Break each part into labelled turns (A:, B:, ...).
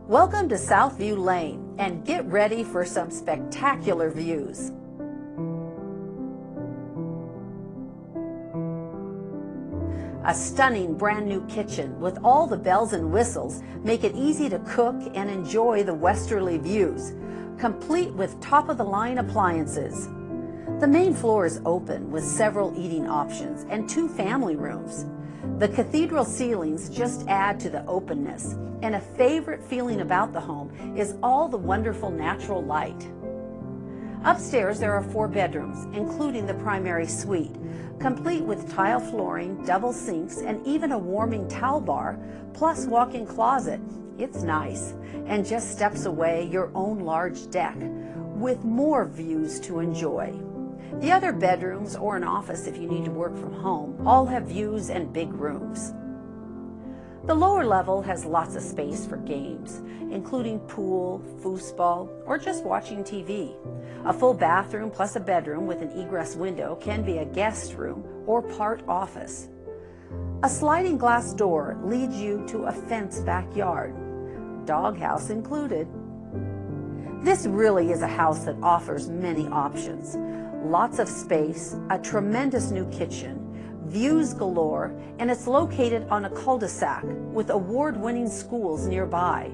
A: Welcome to Southview Lane, and get ready for some spectacular views. A stunning brand new kitchen with all the bells and whistles make it easy to cook and enjoy the westerly views, complete with top-of-the-line appliances. The main floor is open with several eating options and 2 family rooms. The cathedral ceilings just add to the openness, and a favorite feeling about the home is all the wonderful natural light. Upstairs there are 4 bedrooms, including the primary suite, complete with tile flooring, double sinks, and even a warming towel bar, plus walk-in closet. It's nice, and just steps away your own large deck, with more views to enjoy. The other bedrooms, or an office if you need to work from home, all have views and big rooms. The lower level has lots of space for games, including pool, foosball, or just watching TV. A full bathroom plus a bedroom with an egress window can be a guest room or part office. A sliding glass door leads you to a fenced backyard, doghouse included. This really is a house that offers many options. Lots of space, a tremendous new kitchen, views galore, and it's located on a cul-de-sac with award-winning schools nearby.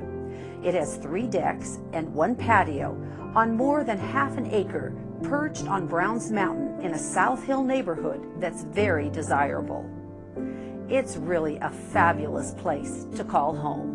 A: It has 3 decks and 1 patio on more than half an acre, perched on Browns Mountain in a South Hill neighborhood that's very desirable. It's really a fabulous place to call home.